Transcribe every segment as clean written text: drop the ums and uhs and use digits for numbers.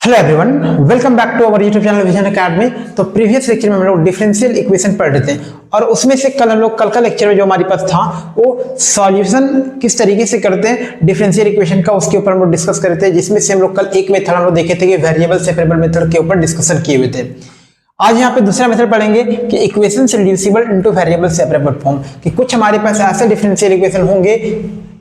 Hello everyone, welcome back to our YouTube channel Vision Academy. तो previous lecture में हम लोग डिफरेंशियल इक्वेशन पढ़ रहे थे और उसमें से कल का लेक्चर में जो हमारे पास था वो सॉल्यूशन किस तरीके से करते हैं डिफरेंशियल इक्वेशन का, उसके ऊपर हम लोग डिस्कस कर रहे थे, जिसमें से हम लोग कल एक मेथड हम लोग देखे थे कि वेरिएबल सेपरेबल मेथड के ऊपर डिस्कशन किए हुए थे। आज यहाँ पे दूसरा मेथड पढ़ेंगे कि equation reducible into variable separable form, कि कुछ हमारे पास ऐसे डिफरेंशियल इक्वेशन होंगे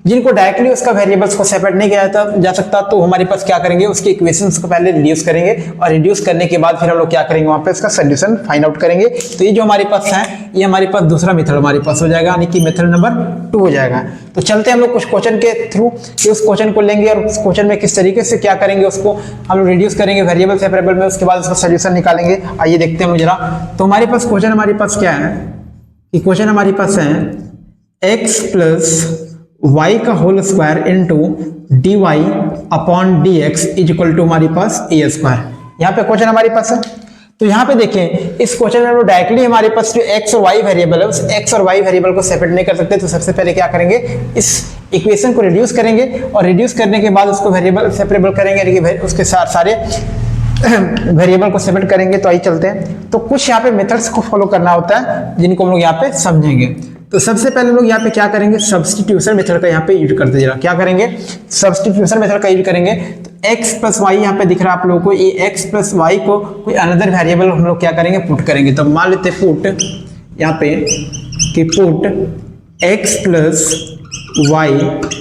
जिनको डायरेक्टली उसका वेरिएबल्स को सेपरेट नहीं किया जा सकता, तो हमारे पास क्या करेंगे, उसके इक्वेशंस को पहले रिड्यूस करेंगे और रिड्यूस करने के बाद फिर हम लोग क्या करेंगे, वहां पे उसका सोल्यूशन फाइंड आउट करेंगे। तो ये जो हमारे पास है, ये हमारे पास दूसरा मेथड हमारे पास हो जाएगा, यानी कि मेथड नंबर 2 हो जाएगा। तो चलते हैं हम लोग कुछ क्वेश्चन के थ्रू कि उस क्वेश्चन को लेंगे और उस क्वेश्चन में किस तरीके से क्या करेंगे, उसको हम लोग रिड्यूस करेंगे वेरिएबल सेपरेबल में, उसके बाद उसका सोल्यूशन निकालेंगे। आइए देखते हैं जरा। तो हमारे पास क्वेश्चन हमारे पास क्या है कि क्वेश्चन हमारे पास है x प्लस y का whole square into dy upon dx is equal to हमारे पास a स्क्वायर। यहाँ पे क्वेश्चन हमारे पास है। तो यहाँ पे देखें, इस क्वेश्चन में हम लोग डायरेक्टली हमारे पास जो x और y वेरिएबल है, उस x और y वेरिएबल को सेपरेट नहीं कर सकते। तो सबसे पहले क्या करेंगे, इस इक्वेशन को रिड्यूस करेंगे और रिड्यूस करने के बाद उसको वेरिएबल सेपरेबल करेंगे, यानी कि उसके सारे वेरिएबल को सेपरेट करेंगे। तो आइए चलते हैं। तो कुछ यहाँ पे मेथड्स को फॉलो करना होता है जिनको हम लोग यहाँ पे समझेंगे। तो सबसे पहले हम लोग यहाँ पे क्या करेंगे, सब्स्टिट्यूशन मेथड का यहाँ पे यूज करते जरा। क्या करेंगे, सब्स्टिट्यूशन मेथड का यूज करेंगे। तो x प्लस वाई यहाँ पे दिख रहा है आप लोगों को, ये x प्लस वाई को कोई अनदर वेरिएबल हम लोग क्या करेंगे, पुट करेंगे। तो मान लेते पुट यहाँ पे कि put x plus y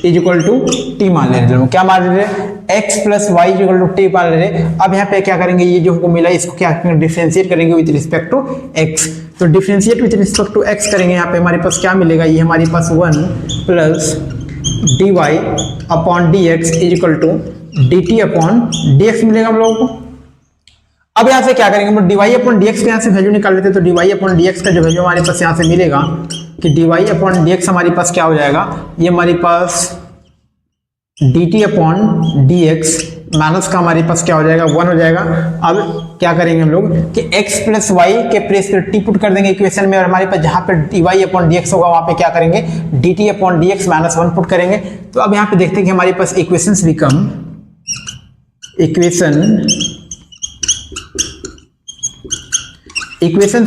is equal to t मान ले रहे, क्या मान ले रहे, x plus y is equal to t मान ले रहे। अब यहाँ पे क्या करेंगे, ये जो हमको मिला इसको क्या करेंगे, डिफरेंशिएट करेंगे विद रिस्पेक्ट टू x। तो differentiate with respect to x करेंगे, यहाँ पे हमारे पास क्या मिलेगा, ये हमारे पास 1 plus d y upon d x is equal to d t upon d x मिलेगा हम लोगों को। अब यहाँ से क्या करेंगे, हम d y upon d x का यहाँ से वैल्यू निकाल लेते हैं। तो d y upon d x का जो वैल्यू हमारे पास यहाँ से मिलेगा कि d y upon d x हमारे पास क्या हो जाएगा, ये हमारे पास d t upon d x minus का हमारे पास क्या हो जाएगा, 1 हो जाएगा। अब क्या करेंगे हम लोग कि x प्लस वाई के प्लेस पर टी पुट कर देंगे इक्वेशन में, और हमारे पास जहां पे d y upon d x होगा वहां पे क्या करेंगे, d t upon d x minus 1 put करेंगे। तो अब यहाँ पे देखते हैं कि हमारे पास इक्वेशंस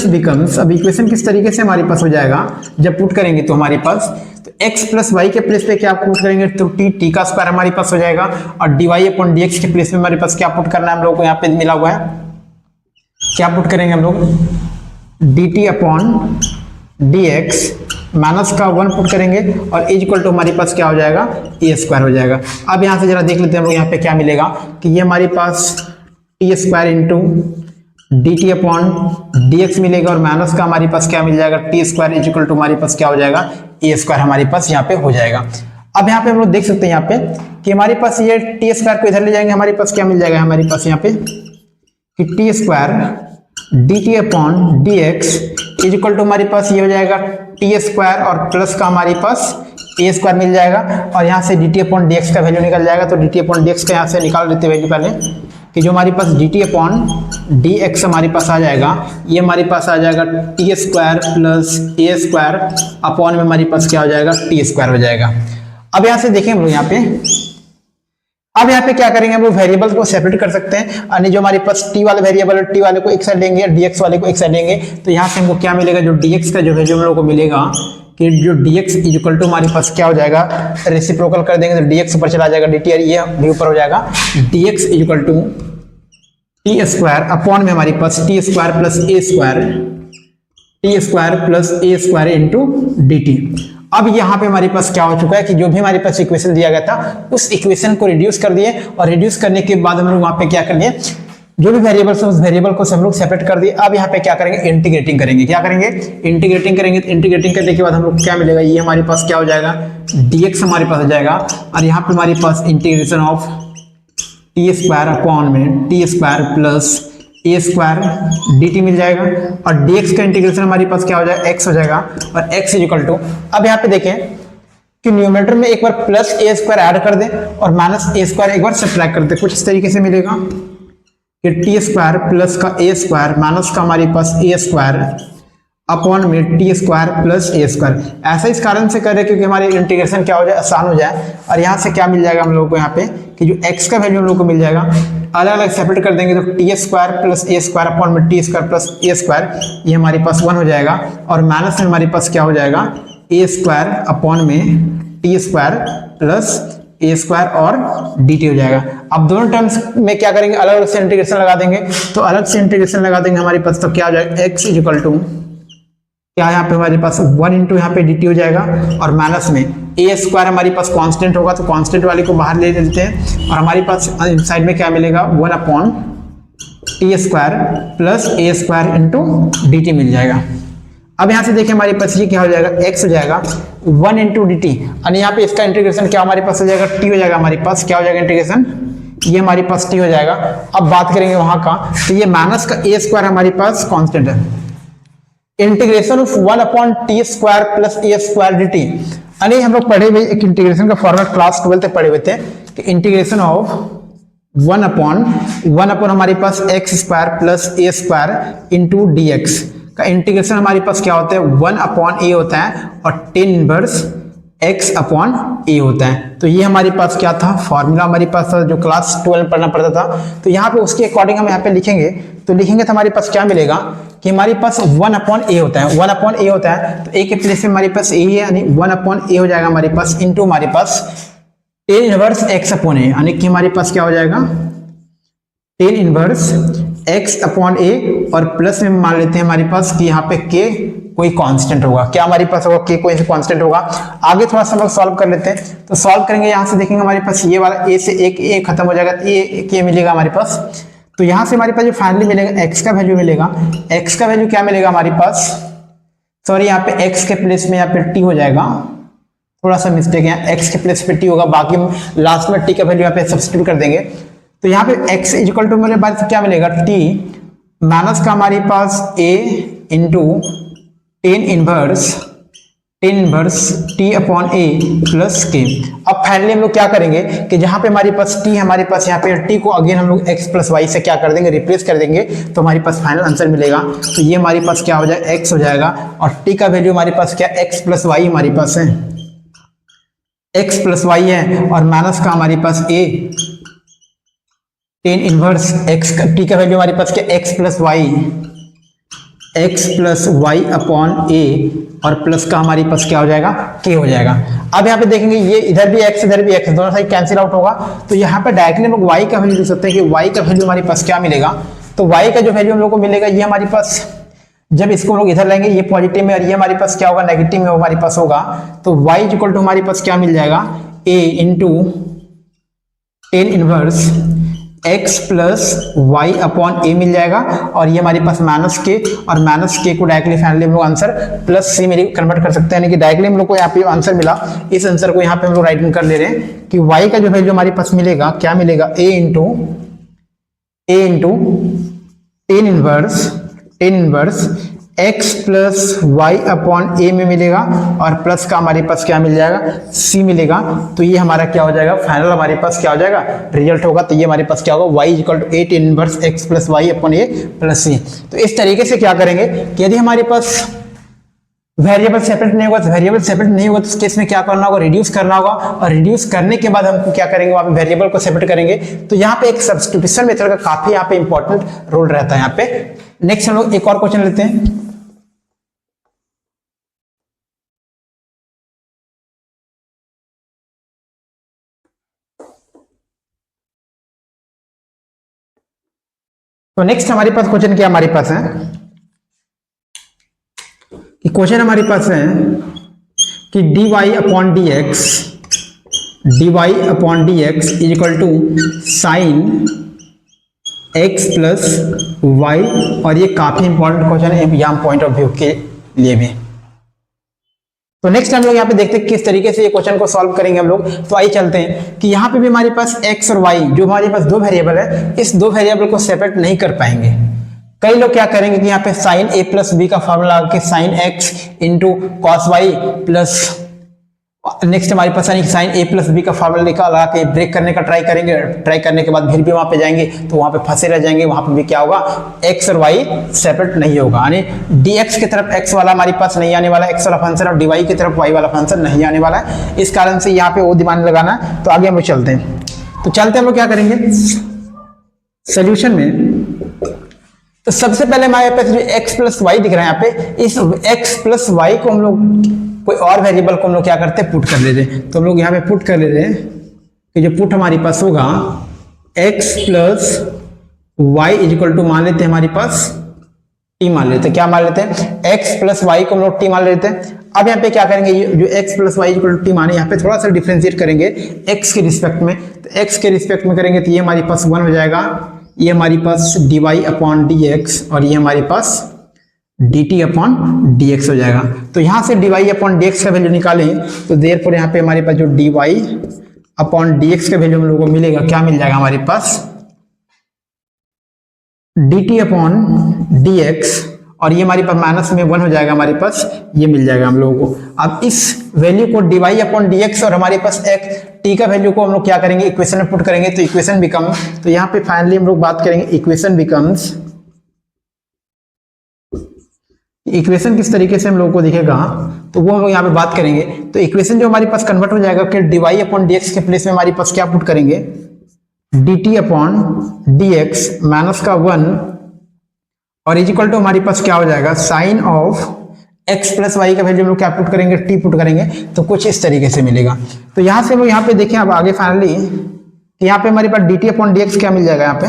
बिकम्स अब इक्वेशन किस तरीके से हमारे पास हो जाएगा, जब पुट करेंगे तो हमारे पास तो x प्लस वाई के प्लेस पे क्या पुट करेंगे, तो टी का स्क्वायर हमारे पास हो जाएगा, और d y upon d x के प्लेस में हमारे पास क्या पुट करना है, हम लोग को यहाँ पे मिला हुआ है, क्या पुट करेंगे हम लोग, D t upon d x minus का 1 पुट करेंगे और इज इक्वल टू हमारे पास क्या हो जाएगा, ए स्क्वायर हो जाएगा। अब यहाँ से जरा देख लेते हैं हम लोग यहाँ पे क्या मिलेगा कि ये हमारे पास t square into d t upon d x मिलेगा, और माइनस का हमारे पास क्या मिल जाएगा, t square is equal to हमारे पास क्या हो जाएगा, ए स्क्वायर हमारे पास यहाँ पे हो जाएगा। अब यहाँ पे हम लोग देख सकते हैं यहाँ पे कि हमारे पास ये टी स्क्वायर को इधर ले जाएंगे, हमारे पास क्या मिल जाएगा, हमारे पास यहाँ पे कि t square d t upon d x is equal to हमारे पास ये हो जाएगा टी स्क्वायर और प्लस का हमारे पास ए स्क्वायर मिल जाएगा, और यहाँ से D t upon d x का वैल्यू निकल जाएगा। तो D t upon d x का यहाँ से निकाल लेते वैल्यू पहले कि जो हमारे पास d t upon d x हमारे पास आ जाएगा, ये हमारे पास आ जाएगा t square plus a square upon में हमारे पास क्या हो जाएगा, टी स्क्वायर हो जाएगा। अब यहाँ से देखें हम लोग यहाँ पे, अब यहाँ पे क्या करेंगे, हम लोग वेरिएबल को सेपरेट कर सकते हैं, यानी जो हमारे पास टी वाले वेरिएबल है, टी वाले को एक साइड लेंगे, डीएक्स वाले को एक साइड लेंगे। तो यहाँ से हमको क्या मिलेगा, जो डीएक्स का जो वैल्यू हम लोग को मिलेगा कि जो dx इज इक्वल टू हमारे पास क्या हो जाएगा, रेसिप्रोकल कर देंगे तो dx ऊपर चला जाएगा, dt ये भी ऊपर हो जाएगा, dx is equal to t square upon में हमारे पास t square plus a square, t square plus a square into dt। अब यहाँ पे हमारे पास क्या हो चुका है कि जो भी हमारे पास इक्वेशन दिया गया था उस इक्वेशन को रिड्यूस कर दिए, और रिड्यूस करने के बाद हम लोग वहां पे क्या कर दिए, जो भी वेरिएबल है उस वेरिएबल को हम लोग सेपरेट कर दिए। अब यहाँ पे क्या करेंगे, इंटीग्रेटिंग करेंगे। क्या करेंगे, इंटीग्रेटिंग करेंगे। तो इंटीग्रेटिंग करने के बाद हम लोग क्या मिलेगा, ये हमारे पास क्या हो जाएगा, dx हमारे पास हो जाएगा, और यहाँ पे हमारे पास integration of t square upon में t square plus a square dt मिल जाएगा, और dx का इंटीग्रेशन हमारे पास क्या हो जाएगा, x हो जाएगा, और x इज इक्वल टू, अब यहाँ पे देखें कि न्यूमरेटर में एक बार प्लस ए स्क्वायर ऐड कर दें और माइनस ए स्क्वायर एक बार सब्ट्रैक्ट कर दें, कुछ इस तरीके से मिलेगा कि टी स्क्वायर प्लस का ए स्क्वायर माइनस का हमारे पास ए स्क्वायर अपॉन में t square plus a square. ऐसा इस कारण से करें क्योंकि हमारे इंटीग्रेशन क्या हो जाए, आसान हो जाए। और यहाँ से क्या मिल जाएगा हम लोगों को, यहाँ पे कि जो x का वैल्यू हम लोग को मिल जाएगा, अलग अलग सेपरेट कर देंगे तो T square plus a square upon में t square plus a square, ये हमारे पास 1 हो जाएगा। और माइनस में हमारे पास क्या हो जाएगा, ए स्क्वायर अपॉन में t square plus a square और डी टी हो जाएगा। अब दोनों टर्म्स में क्या करेंगे, अलग अलग से इंटीग्रेशन लगा देंगे। तो अलग से इंटीग्रेशन लगा देंगे हमारे पास, तो क्या हो जाएगा, x इक्वल टू क्या यहाँ पे हमारे पास 1 इंटू यहाँ पे डी टी हो जाएगा। और माइनस में ए स्क्वायर हमारे पास कांस्टेंट होगा तो कांस्टेंट वाले को बाहर ले लेते हैं। और हमारे पास साइड में क्या मिलेगा, 1 upon T square plus a square into d t मिल जाएगा। अब यहाँ से देखिए हमारे पास ये क्या हो जाएगा, x हो जाएगा 1 इंटू डी टी। और यहाँ पे इसका इंटीग्रेशन क्या हमारे पास हो जाएगा, t हो जाएगा। हमारे पास क्या हो जाएगा इंटीग्रेशन, ये हमारे पास t हो जाएगा। अब बात करेंगे वहां का, तो ये माइनस का ए स्क्वायर हमारे पास कांस्टेंट है। Integration of 1 upon T square plus a square d T. अरे हम लोग पढ़े हुए एक इंटीग्रेशन का फॉर्मूला क्लास 12 तक पढ़े हुए थे कि इंटीग्रेशन ऑफ 1 अपॉन हमारे पास x square plus a square into D x का इंटीग्रेशन हमारे पास क्या होता है, 1 अपॉन ए होता है और टेन इनवर्स x अपॉन ए होता है। तो ये हमारे पास क्या था, फॉर्मूला हमारे पास था जो क्लास 12 पढ़ना पड़ता था। तो यहाँ पे उसके अकॉर्डिंग हम यहाँ पे लिखेंगे, तो लिखेंगे तो हमारे पास क्या मिलेगा कि हमारे पास 1 अपॉन ए होता है। 1 अपॉन ए होता है तो ए के प्लेस में हमारे पास ए ही है, यानी 1 अपॉन ए हो जाएगा हमारे पास, इंटू हमारे पास टेन इनवर्स x अपॉन ए, यानी कि हमारे पास क्या हो जाएगा, टेन इनवर्स x अपॉन ए। और प्लस में मान लेते हैं हमारे पास कि यहाँ पे k कोई कांस्टेंट होगा। क्या हमारे पास होगा, k कोई कांस्टेंट होगा। आगे थोड़ा सा हम लोग सॉल्व कर लेते हैं। तो सॉल्व करेंगे, यहाँ से देखेंगे हमारे पास ये वाला a से एक a खत्म हो जाएगा, तो ये k मिलेगा हमारे पास। तो यहाँ से हमारे पास जो फाइनली मिलेगा x का वैल्यू मिलेगा, x का वैल्यू क्या मिलेगा हमारे पास, सॉरी यहाँ पे x के प्लेस में यहाँ पे t हो जाएगा, थोड़ा सा मिस्टेक है, x के प्लेस पे t होगा, बाकी हम लास्ट में t का वैल्यू यहाँ पे सब्स्टिट्यूट कर देंगे। तो यहाँ पे x इक्वल टू मेरे पास क्या मिलेगा, t माइनस का हमारे पास a into tan inverse t upon a plus k। अब फाइनली हम लोग क्या करेंगे कि जहां पे हमारे पास t, हमारे पास यहाँ पे t को अगेन हम लोग x प्लस वाई से क्या कर देंगे, रिप्लेस कर देंगे, तो हमारे पास फाइनल आंसर मिलेगा। तो ये हमारे पास क्या हो जाएगा, x हो जाएगा। और t का वैल्यू हमारे पास क्या, x प्लस वाई हमारे पास है, x प्लस वाई है। और माइनस का हमारे पास a टेन इनवर्स x का, t का वैल्यू हमारे पास क्या, x plus y upon a, और प्लस का हमारे पास क्या हो जाएगा, k हो जाएगा। अब यहाँ पे देखेंगे ये इधर भी x इधर भी x, दोनों साइड कैंसिल आउट होगा। तो यहाँ पे डायरेक्टली हम लोग y का वैल्यू लिख सकते हैं कि y का वैल्यू हमारे पास क्या मिलेगा। तो y का जो वैल्यू हम लोग को मिलेगा, ये हमारे पास जब इसको हम लोग इधर लेंगे, ये पॉजिटिव में और ये हमारे पास क्या होगा, नेगेटिव में हमारे पास होगा। तो y इक्वल टू हमारे पास क्या मिल जाएगा, a into tan inverse x plus y upon a मिल जाएगा। और ये हमारे पास माइनस के, और माइनस के को डायरेक्टली फाइनली हम लोग आंसर प्लस सी में कन्वर्ट कर सकते हैं, यानी कि डायरेक्टली हम लोग को यहाँ पे आंसर मिला, इस आंसर को यहाँ पे हम लोग राइटिंग कर ले रहे हैं कि y का जो वैल्यू हमारे पास मिलेगा, क्या मिलेगा, a into tan inverse x plus y upon a में मिलेगा, और प्लस का हमारे पास क्या मिल जाएगा, c मिलेगा। तो ये हमारा क्या हो जाएगा, फाइनल हमारे पास क्या हो जाएगा, रिजल्ट होगा। तो ये हमारे पास क्या होगा, y equal to 8 inverse x plus y upon a plus c। तो इस तरीके से क्या करेंगे कि यदि हमारे पास वेरिएबल सेपरेट नहीं होगा, तो वेरिएबल सेपरेट नहीं होगा तो उस केस में क्या करना होगा, रिड्यूस करना होगा। और रिड्यूस करने के बाद हमको क्या करेंगे, वहां पे वेरिएबल को सेपरेट करेंगे। तो यहाँ पे एक सब्स्टिट्यूशन मेथड का काफी यहाँ पे इंपॉर्टेंट रोल रहता है। यहाँ पे नेक्स्ट हम लोग एक और क्वेश्चन लेते हैं। तो नेक्स्ट हमारे पास क्वेश्चन क्या हमारे पास है कि क्वेश्चन हमारे पास है कि dy upon d x is equal to sine x plus y. और ये काफी इंपॉर्टेंट क्वेश्चन है एग्जाम पॉइंट ऑफ व्यू के लिए भी। तो नेक्स्ट हम लोग यहाँ पे देखते हैं किस तरीके से ये क्वेश्चन को सॉल्व करेंगे हम लोग। तो आइए चलते हैं कि यहाँ पे भी हमारे पास x और y जो हमारे पास दो वेरिएबल है, इस दो वेरिएबल को सेपरेट नहीं कर पाएंगे। कई लोग क्या करेंगे कि यहाँ पे साइन a प्लस बी का फॉर्मूला लगा के sine x into cos y plus next हमारे पास यानी साइन ए प्लस बी का फॉर्मूला लगा के ब्रेक करने का ट्राई करेंगे, ट्राई करने के बाद फिर भी वहां पे जाएंगे तो वहां पे फंसे रह जाएंगे, वहां पे भी क्या होगा, एक्स और वाई सेपरेट नहीं होगा, यानी dx की तरफ x वाला हमारे पास नहीं आने वाला, x वाला फंक्शन, और dy की तरफ y वाला फंक्शन नहीं आने वाला है। इस कारण से यहाँ पे वो दिमाग लगाना। तो आगे हम लोग चलते हैं, तो चलते हम लोग क्या करेंगे सोल्यूशन में। तो सबसे पहले हमारे पास जो x प्लस वाई दिख रहा है यहाँ पे, इस x प्लस वाई को हम लोग कोई और वेरिएबल को हम लोग क्या करते हैं, पुट कर लेते हैं। तो हम लोग यहाँ पे पुट कर लेते हैं कि जो पुट हमारे पास होगा x plus y is equal to मान लेते हैं हमारे पास t मान लेते हैं। क्या मान लेते हैं, x प्लस वाई को हम लोग t मान लेते हैं। अब यहाँ पे क्या करेंगे, ये जो x plus y is equal to t माने, यहाँ पे थोड़ा सा डिफ्रेंशिएट करेंगे x के रिस्पेक्ट में। तो x के रिस्पेक्ट में करेंगे तो ये हमारे पास 1 हो जाएगा, ये हमारे पास dy अपॉन dx, और ये हमारे पास dt अपॉन dx हो जाएगा। तो यहां से dy अपॉन dx का वैल्यू निकालें तो देयरफॉर यहाँ पे हमारे पास जो dy अपॉन dx का वैल्यू हम लोगों को मिलेगा, क्या मिल जाएगा हमारे पास, dt अपॉन dx, और ये हमारे पास माइनस में 1 हो जाएगा, हमारे पास ये मिल जाएगा हम लोगों को। अब इस वैल्यू को dy अपॉन dx और हमारे पास एक t का वैल्यू को हम लोग क्या करेंगे, इक्वेशन में पुट करेंगे। तो इक्वेशन बिकम, तो यहाँ पे फाइनली हम लोग बात करेंगे इक्वेशन बिकम्स, इक्वेशन किस तरीके से हम लोगों को दिखेगा तो वो हम लोग यहाँ पे बात करेंगे। तो इक्वेशन जो हमारे पास कन्वर्ट हो जाएगा कि dy अपॉन dx के प्लेस में हमारे पास क्या पुट करेंगे, dt अपॉन dx माइनस का 1 और इजिकल टू हमारे पास क्या हो जाएगा, sine of x plus y का वैल्यू हम लोग क्या पुट करेंगे, t पुट करेंगे। तो कुछ इस तरीके से मिलेगा। तो यहाँ से हम लोग यहाँ पे देखें अब आगे फाइनली कि यहाँ पे हमारे पास dt अपॉन dx क्या मिल जाएगा, यहाँ पे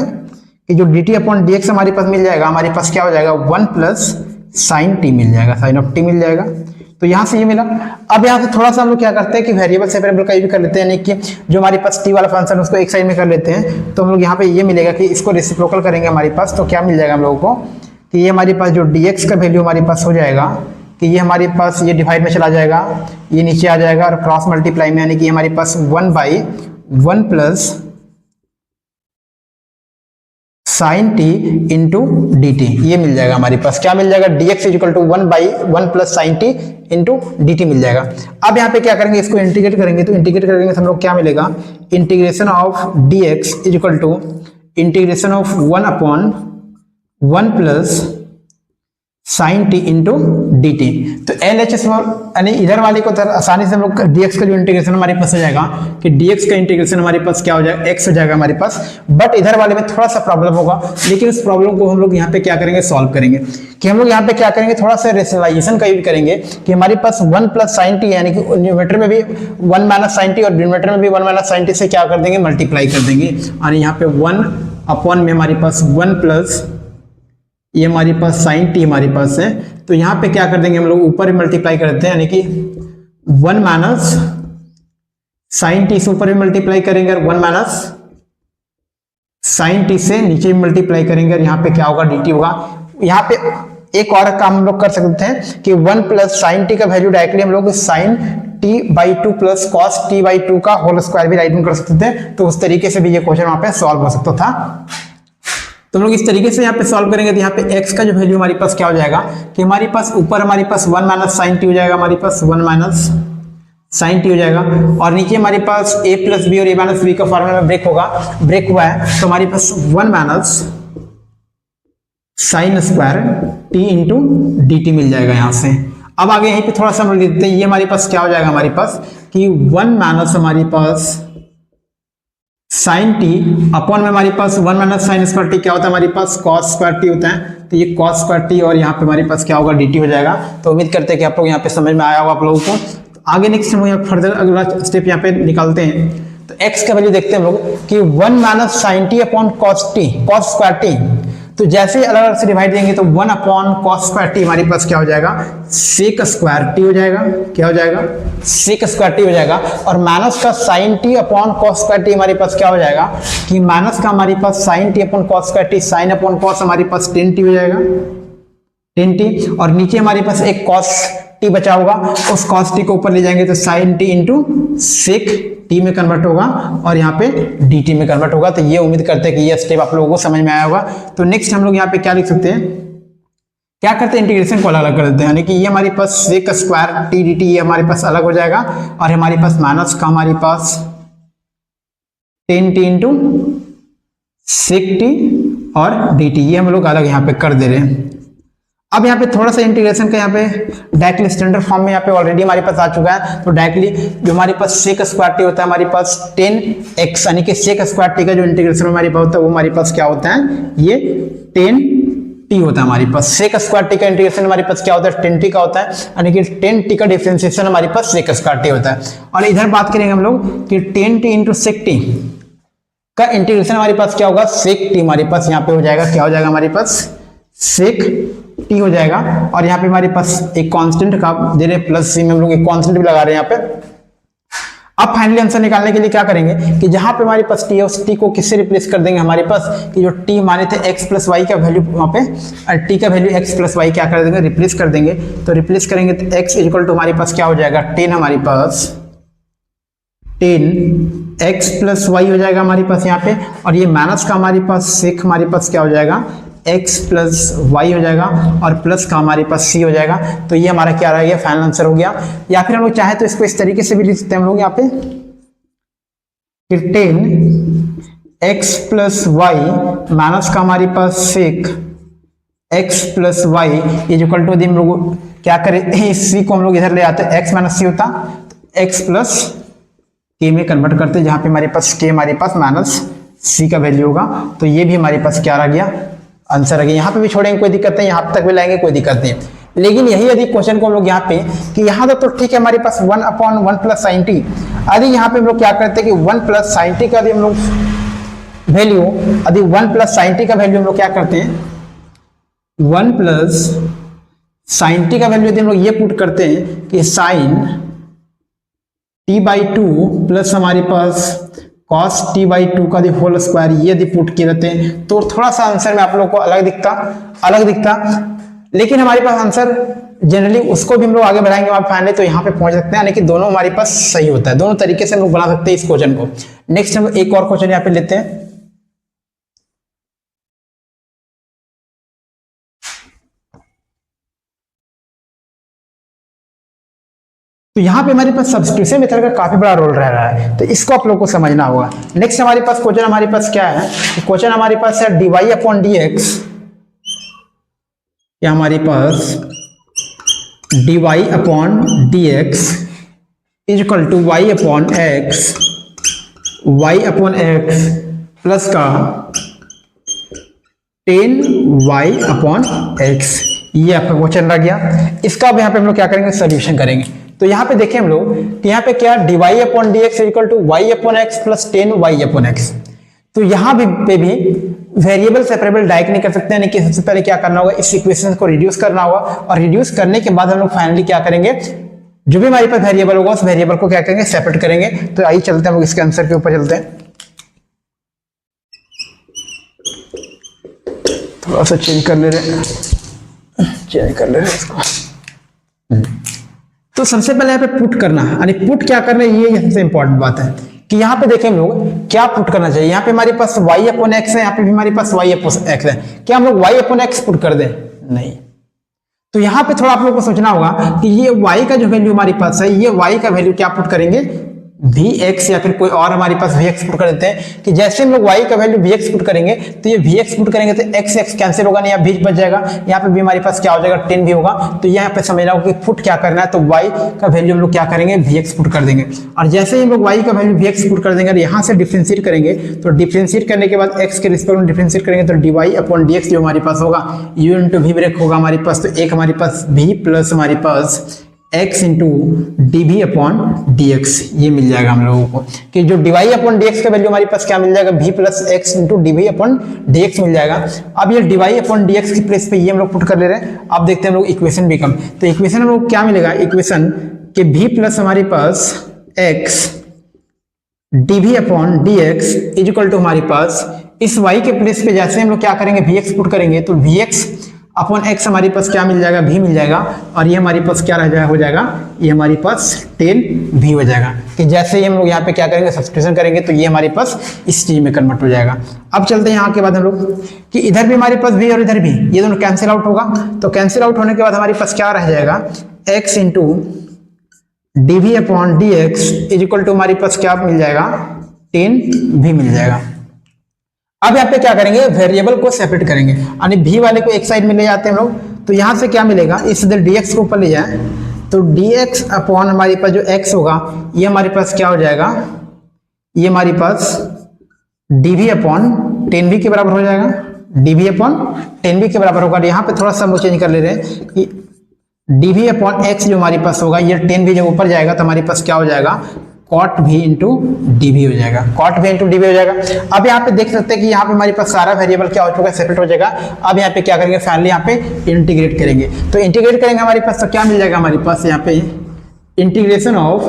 कि जो dt अपॉन dx हमारे पास मिल जाएगा, हमारे पास क्या हो जाएगा 1 प्लस साइन टी मिल जाएगा, साइन ऑफ टी मिल जाएगा। तो यहां से ये मिला। अब यहां से थोड़ा सा हम लोग क्या करते हैं कि वेरिएबल से वेरिएबल का यूज कर लेते हैं, यानी कि जो हमारे पास टी वाला फंक्शन उसको एक साइड में कर लेते हैं। तो हम लोग यहाँ पे ये मिलेगा कि इसको रेसिप्रोकल करेंगे हमारे पास, तो क्या मिल जाएगा हम लोगों को कि ये हमारे पास जो dx का वैल्यू हमारे पास हो जाएगा कि ये हमारे पास ये डिवाइड में चला जाएगा, ये नीचे आ जाएगा और क्रॉस मल्टीप्लाई में, यानी कि हमारे पास 1/1 plus sine t into d t, ये मिल जाएगा हमारे पास। क्या मिल जाएगा, dx is equal to 1/1 plus sine t into d t मिल जाएगा। अब यहाँ पे क्या करेंगे, इसको इंटीग्रेट करेंगे। तो इंटीग्रेट करेंगे तो हम लोग क्या मिलेगा, integration of dx is equal to integration of 1/1 plus sine t into d t. तो LHS यानी इधर वाले को आसानी से हम लोग dx का जो इंटीग्रेशन हमारे पास हो जाएगा कि dx का इंटीग्रेशन हमारे पास क्या हो जाएगा, x हो जाएगा हमारे पास। बट इधर वाले में थोड़ा सा प्रॉब्लम होगा, लेकिन उस प्रॉब्लम को हम लोग यहाँ पे क्या करेंगे, सॉल्व करेंगे। कि हम लोग यहाँ पे क्या करेंगे, थोड़ा सा रेशनलाइजेशन का यूज करेंगे कि हमारे पास 1 प्लस साइन टी, यानी कि न्यूमेरेटर में भी 1 माइनस साइन टी और डिनोमिनेटर में भी 1 माइनस साइन टी से क्या कर देंगे, मल्टीप्लाई कर देंगे। और यहाँ पे 1 अपॉन में हमारे पास 1 प्लस ये हमारे पास साइन टी हमारे पास है। तो यहाँ पे क्या कर देंगे हम लोग, ऊपर मल्टीप्लाई कर देते हैं, यानी कि 1 माइनस साइन टी से ऊपर भी मल्टीप्लाई करेंगे और 1 माइनस साइन टी से नीचे भी मल्टीप्लाई करेंगे और यहाँ पे क्या होगा, dt होगा। यहाँ पे एक और काम हम लोग कर सकते हैं कि 1 प्लस साइन टी का वैल्यू डायरेक्टली हम लोग sign t/2 plus cos t/2 का होल स्क्वायर भी राइट में कर सकते थे। तो उस तरीके से भी ये क्वेश्चन वहां पे सॉल्व हो सकता था। तो हम लोग इस तरीके से यहाँ पे सॉल्व करेंगे। तो यहाँ पे x का जो वैल्यू हमारे पास क्या हो जाएगा कि हमारे पास ऊपर हमारे पास 1 माइनस साइन टी हो जाएगा, हमारे पास 1 माइनस साइन टी हो जाएगा, और नीचे हमारे पास a प्लस बी और a माइनस बी का फॉर्मूला में ब्रेक होगा, ब्रेक हुआ है। तो हमारे पास 1 minus sine square t into d t मिल जाएगा यहाँ से। अब आगे यहीं पे थोड़ा सा हम लोग देखते हैं, ये हमारे पास क्या हो जाएगा हमारे पास कि 1 माइनस हमारे पास साइन टी अपॉन में हमारे पास 1 माइनस साइन स्क्वायर टी क्या होता है, हमारे पास कॉस स्क्वायर टी होता है। तो ये कॉस स्क्वायर टी और यहाँ पे हमारे पास क्या होगा, dt हो जाएगा। तो उम्मीद करते हैं कि आप लोग यहाँ पे समझ में आया होगा आप लोगों को। तो आगे नेक्स्ट हम यहाँ फर्दर अगला स्टेप यहाँ पे निकालते हैं। तो x का वैल्यू देखते हैं हम लोग कि 1 minus sine t upon cos t, cos square t. तो जैसे ही अलग अलग से डिवाइड देंगे तो 1 अपॉन कॉस स्क्वायर टी हमारे पास क्या हो जाएगा, सेक स्क्वायर टी हो जाएगा। क्या हो जाएगा, सेक स्क्वायर टी हो जाएगा। और माइनस का sine t upon cos square t हमारे पास क्या हो जाएगा कि माइनस का हमारे पास sine t upon cos square t, sine upon cos हमारे पास 10 टी हो जाएगा, 10 टी। और नीचे हमारे पास एक कॉस टी बचा होगा, उस कॉस टी को ऊपर ले जाएंगे तो sine t into sec t में कन्वर्ट होगा और यहाँ पे डी टी में कन्वर्ट होगा। तो ये उम्मीद करते हैं कि ये स्टेप आप लोगों को समझ में आया होगा। तो नेक्स्ट हम लोग यहाँ पे क्या लिख सकते हैं क्या करते हैं, इंटीग्रेशन को अलग अलग कर देते हैं, यानी कि ये हमारे पास sec square t d t ये हमारे पास अलग हो जाएगा और हमारे पास माइनस का हमारे पास 10t इंटू सेक टी और डी टी ये हम लोग अलग यहाँ पे कर दे रहे हैं। अब यहाँ पे थोड़ा सा इंटीग्रेशन का यहाँ पे डायरेक्टली स्टैंडर्ड फॉर्म में यहाँ पे ऑलरेडी हमारे पास आ चुका है। तो डायरेक्टली जो हमारे पास सेक स्क्वायर टी होता है हमारे पास 10x यानी कि सेक स्क्वायर टी का जो इंटीग्रेशन हमारे पास होता है वो हमारे पास क्या होता है, ये 10t होता है हमारे पास। सेक स्क्वायर टी का इंटीग्रेशन हमारे पास क्या होता है, 10t का होता है, यानी कि 10t का डिफरेंशिएशन हमारे पास सेक स्क्वायर टी होता है। और इधर बात करेंगे हम लोग कि 10t इंटू सेक टी का इंटीग्रेशन हमारे पास क्या होगा, सेक टी हमारे पास यहाँ पे हो जाएगा, क्या हो जाएगा हमारे पास, सेक टी हो जाएगा। और यहाँ पे हमारे पास एक कांस्टेंट का दे रहे प्लस सी में हम लोग एक कांस्टेंट भी लगा रहे हैं यहाँ पे। अब फाइनली आंसर निकालने के लिए क्या करेंगे कि जहां पे हमारे पास टी है उस टी को किससे रिप्लेस कर देंगे, हमारे पास कि जो टी माने थे x प्लस वाई का वैल्यू वहां पे और टी का वैल्यू x प्लस वाई क्या कर देंगे, रिप्लेस कर देंगे। तो रिप्लेस करेंगे तो x इक्वल टू हमारे पास क्या हो जाएगा, 10 हमारे पास 10 x प्लस वाई हो जाएगा हमारे पास यहाँ पे, और ये माइनस का हमारे पास सेक हमारे पास क्या हो जाएगा, x प्लस वाई हो जाएगा और प्लस का हमारे पास c हो जाएगा। तो ये हमारा क्या रह गया, फाइनल आंसर हो गया। या फिर हम लोग चाहे तो इसको इस तरीके से भी लिख सकते हैं हम लोग यहाँ पे कि 10x प्लस वाई माइनस का हमारे पास sec x plus y is equal to, हम लोग क्या करें, इस c को हम लोग इधर ले आते हैं, x माइनस c होता तो x प्लस k में कन्वर्ट करते जहां पे हमारे पास k हमारे पास माइनस c का वैल्यू होगा। तो ये भी हमारे पास क्या रह गया, आंसर आ गया। यहाँ पे भी छोड़ेंगे कोई दिक्कत नहीं, यहाँ तक भी लाएंगे कोई दिक्कत नहीं। लेकिन यही यदि क्वेश्चन को हम लोग यहाँ पे कि यहाँ तो ठीक है हमारे पास 1/1 प्लस साइन टी, यदि यहाँ पे हम लोग क्या करते हैं कि 1 प्लस साइन टी का यदि हम लोग वैल्यू, यदि 1 प्लस साइन टी का वैल्यू हम लोग क्या करते हैं, 1 प्लस साइन टी का वैल्यू यदि हम लोग ये पुट करते हैं कि साइन t/2 प्लस हमारे पास cos t/2 का होल स्क्वायर ये यदि पुट किए रहते हैं तो थोड़ा सा आंसर में आप लोग को अलग दिखता। लेकिन हमारे पास आंसर जनरली उसको भी हम लोग आगे बढ़ाएंगे और फाइनली तो यहाँ पे पहुंच सकते हैं, यानी कि दोनों हमारे पास सही होता है, दोनों तरीके से हम लोग बना सकते हैं इस क्वेश्चन को। नेक्स्ट हम एक और क्वेश्चन यहाँ पे लेते हैं। तो यहाँ पे हमारे पास सब्स्टिट्यूशन मेथड का काफी बड़ा रोल रह रहा है, तो इसको आप लोग को समझना होगा। नेक्स्ट हमारे पास क्वेश्चन हमारे पास क्या है, क्वेश्चन हमारे पास है dy अपॉन dx, या हमारे पास dy upon dx is equal to y upon x plus का 10y अपॉन x, ये आपका क्वेश्चन रह गया। इसका अब यहाँ पे हम लोग क्या करेंगे, सोल्यूशन करेंगे। तो यहाँ पे देखें हम लोग कि यहाँ पे क्या dy upon dx equal to y upon x plus 10y upon x। तो यहाँ पे भी वेरिएबल सेपरेबल डायरेक्ट नहीं कर सकते, यानी कि सबसे पहले क्या करना होगा, इस इक्वेशन को रिड्यूस करना होगा, और रिड्यूस करने के बाद हम लोग फाइनली क्या करेंगे, जो भी हमारे पास वेरिएबल होगा उस वेरिएबल को क्या करेंगे, सेपरेट करेंगे। तो आइए चलते हैं हम लोग इसके आंसर के ऊपर चलते हैं। थोड़ा सा चेंज कर ले रहे हैं इसको। तो सबसे पहले यहाँ पे पुट करना है, यानी पुट क्या करना है, ये सबसे इंपॉर्टेंट बात है कि यहाँ पे देखें हम लोग क्या पुट करना चाहिए। यहाँ पे हमारे पास y अपॉन x है, यहाँ पे भी हमारे पास y अपॉन x है, क्या हम लोग y अपॉन x पुट कर दें, नहीं। तो यहाँ पे थोड़ा आप लोग को सोचना होगा कि ये y का जो वैल्यू हमारे पास है, ये y का वैल्यू क्या पुट करेंगे, vx, या फिर कोई और हमारे पास vx पुट कर देते हैं कि जैसे हम लोग y का वैल्यू vx पुट करेंगे तो ये vx पुट करेंगे तो x कैंसिल होगा, नहीं यहाँ v बच जाएगा, यहाँ पे भी हमारे पास क्या हो जाएगा, 10 भी होगा। तो यहाँ पे समझना होगा कि पुट क्या करना है, तो y का वैल्यू हम लोग क्या करेंगे, vx पुट कर देंगे। और जैसे ही हम लोग y का वैल्यू vx पुट कर देंगे और यहाँ से डिफरेंशिएट करेंगे, तो डिफरेंशिएट करने के बाद x के रिस्पेक्ट में डिफरेंशिएट करेंगे तो dy अपॉन dx जो हमारे पास होगा u इंटू v ब्रेक होगा हमारे पास, तो एक हमारे पास v प्लस हमारे पास x into dv upon dx, ये मिल जाएगा हम लोगों को कि जो dy अपॉन dx का वैल्यू हमारे पास क्या मिल जाएगा, v plus x into dv upon dx मिल जाएगा। अब ये dy अपॉन dx की प्लेस पे ये हम लोग पुट कर ले रहे हैं। अब देखते हैं हम लोग इक्वेशन बिकम, तो इक्वेशन हम लोग क्या मिलेगा, इक्वेशन के v प्लस हमारे पास x dv upon dx is equal to हमारे पास इस y के प्लेस पे जैसे हम लोग क्या करेंगे, vx पुट करेंगे तो vx अपॉन एक्स हमारे पास क्या मिल जाएगा, भी मिल जाएगा, और ये हमारे पास क्या रह जाएगा, हो जाएगा, ये हमारे पास 10 भी हो जाएगा। कि जैसे ही हम लोग यहाँ पे क्या करेंगे, सब्स्टिट्यूशन करेंगे तो ये हमारे पास इस चीज में कन्वर्ट हो जाएगा। अब चलते हैं यहाँ के बाद हम लोग कि इधर भी हमारे पास भी और इधर भी, ये दोनों कैंसिल आउट होगा। तो कैंसिल आउट होने के बाद हमारे पास क्या रह जाएगा, x into d v upon d x is equal to हमारे पास क्या मिल जाएगा, 10 भी मिल जाएगा। अब यहाँ पे क्या करेंगे, वेरिएबल को सेपरेट करेंगे, यानी भी वाले को एक साइड में ले जाते हैं हम लोग। तो यहाँ से क्या मिलेगा, इस dx को ऊपर ले जाए तो dx अपॉन हमारे पास जो x होगा ये हमारे पास क्या हो जाएगा, ये हमारे पास dv अपॉन 10v के बराबर हो जाएगा, dv अपॉन 10v के बराबर होगा। यहाँ पे थोड़ा सा हम चेंज कर ले रहे हैं कि dv अपॉन x जो हमारे पास होगा, ये 10v जब ऊपर जाएगा तो हमारे पास क्या हो जाएगा, कॉट v इंटू dv हो जाएगा, कॉट v इंटू dv हो जाएगा। अब यहाँ पे देख सकते हैं कि यहाँ पे हमारे पास सारा वेरिएबल क्या हो चुका है, सेपरेट हो जाएगा। अब यहाँ पे क्या करेंगे, फाइनली यहाँ पे इंटीग्रेट करेंगे। तो इंटीग्रेट करेंगे हमारे पास तो क्या मिल जाएगा, हमारे पास यहाँ पे integration of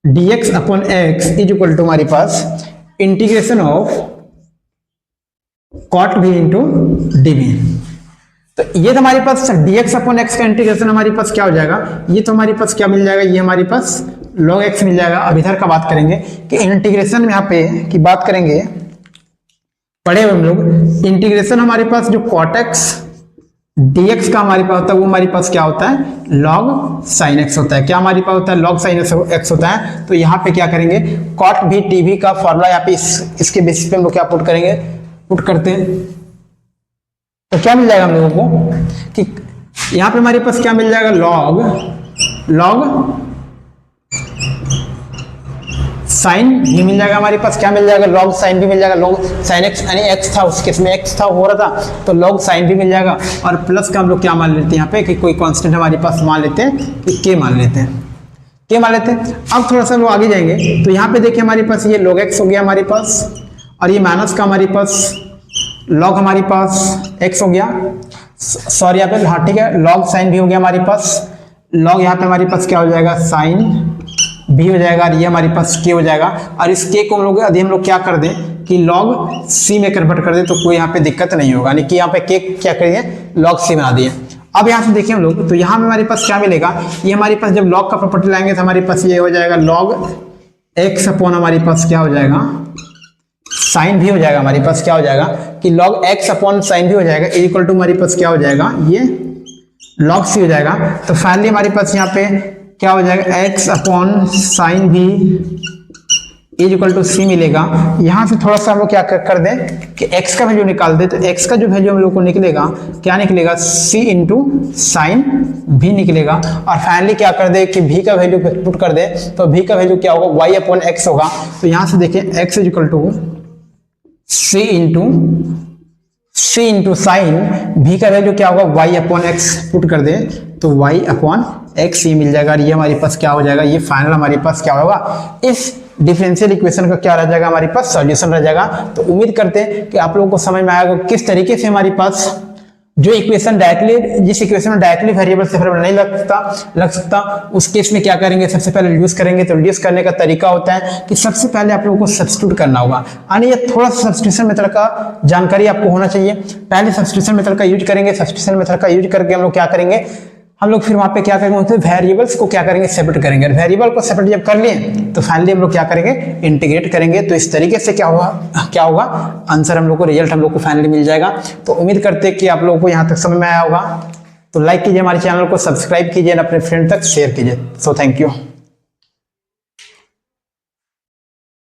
dx upon x is equal to हमारे पास integration of cot v into dv। तो ये तो हमारे पास dx अपॉन x का इंटीग्रेशन हमारे पास क्या हो जाएगा, ये तो हमारे पास क्या मिल जाएगा, ये हमारे पास log x मिल जाएगा। अब इधर का बात करेंगे कि इंटीग्रेशन में यहाँ पे की बात करेंगे, पढ़े हुए हम लोग, इंटीग्रेशन हमारे पास जो cot x dx का हमारे पास होता है वो हमारे पास क्या होता है, log sin x होता है। क्या हमारे पास होता है, log sin x होता है। तो यहाँ पे क्या करेंगे, cot v tv का फॉर्मूला यहाँ पे इसके बेसिस पे हम लोग क्या पुट करेंगे, पुट करते हैं। तो क्या मिल जाएगा हम लोगों को कि यहाँ पे हमारे पास क्या मिल जाएगा, log साइन भी मिल जाएगा हमारे पास, क्या मिल जाएगा, log साइन भी मिल जाएगा, log साइन x यानी x था, उस केस में x था हो रहा था तो log साइन भी मिल जाएगा। और प्लस का हम लोग क्या मान लेते हैं यहाँ पे कि कोई कांस्टेंट हमारे पास मान लेते हैं कि k मान लेते हैं, k मान लेते हैं। अब थोड़ा सा हम लोग आगे जाएंगे तो यहाँ पे देखिए हमारे पास ये log x हो गया हमारे पास, और ये माइनस का हमारे पास log हमारे पास x हो गया, सॉरी यहाँ पे, हाँ ठीक है, log साइन भी हो गया हमारे पास, log यहाँ पे हमारे पास क्या हो जाएगा, साइन भी हो जाएगा, और ये हमारे पास k हो जाएगा। और इस k को हम लोग क्या कर दें कि log c में कन्वर्ट कर दें तो कोई यहाँ पे दिक्कत नहीं होगा, यानी कि यहाँ पे k क्या करिए, log c बना दिए। अब यहाँ से देखिए हम लोग, तो यहाँ में हमारे पास क्या मिलेगा, ये हमारे पास जब log का प्रॉपर्टी लाएंगे तो हमारे पास ये हो जाएगा log x अपॉन हमारे पास क्या हो जाएगा, साइन भी हो जाएगा हमारे पास, क्या हो जाएगा कि log x अपॉन साइन भी हो जाएगा इक्वल टू हमारे पास क्या हो जाएगा, ये log c हो जाएगा। तो फाइनली हमारे पास यहाँ पे क्या हो जाएगा, x अपॉन साइन भी इज इक्वल टू सी मिलेगा। यहाँ से थोड़ा सा हम लोग क्या कर दें कि x का वैल्यू निकाल दे, तो x का जो वैल्यू हम लोग को निकलेगा क्या निकलेगा, c इंटू साइन भी निकलेगा। और फाइनली क्या कर दे कि v का वैल्यू पुट कर दे, तो v का वैल्यू क्या होगा, y अपॉन x होगा। तो यहाँ से देखिए x is equal to c into sine, v का वैल्यू क्या होगा, y अपॉन x पुट कर दे तो y अपॉन x ये मिल जाएगा। और ये हमारे पास क्या हो जाएगा, ये फाइनल हमारे पास क्या होगा, इस डिफरेंशियल इक्वेशन का क्या रह जाएगा, हमारे पास सॉल्यूशन रह जाएगा। तो उम्मीद करते हैं कि आप लोगों को समझ में आएगा किस तरीके से हमारे पास जो इक्वेशन डायरेक्टली, जिस इक्वेशन में डायरेक्टली वेरिएबल से नहीं लग सकता उस केस में क्या करेंगे, सबसे पहले रिड्यूस करेंगे। तो रिड्यूस करने का तरीका होता है कि सबसे पहले आप लोगों को सब्स्टिट्यूट करना होगा, यानी ये थोड़ा सा सब्स्टिट्यूशन मेथड का जानकारी आपको होना चाहिए। पहले सब्स्टिट्यूशन मेथड का यूज करेंगे, सब्स्टिट्यूशन मेथड का यूज करके हम लोग क्या करेंगे, हम लोग फिर वहां पे क्या करेंगे, तो वेरिएबल्स को क्या करेंगे, सेपरेट करेंगे। वेरिएबल को सेपरेट जब कर लिए तो फाइनली हम लोग क्या करेंगे, इंटीग्रेट करेंगे। तो इस तरीके से क्या होगा आंसर हम लोग को, रिजल्ट हम लोग को फाइनली मिल जाएगा। तो उम्मीद करते हैं कि आप लोगों को यहाँ तक समझ में आया होगा। तो लाइक कीजिए, हमारे चैनल को सब्सक्राइब कीजिए, अपने फ्रेंड तक शेयर कीजिए। So thank you.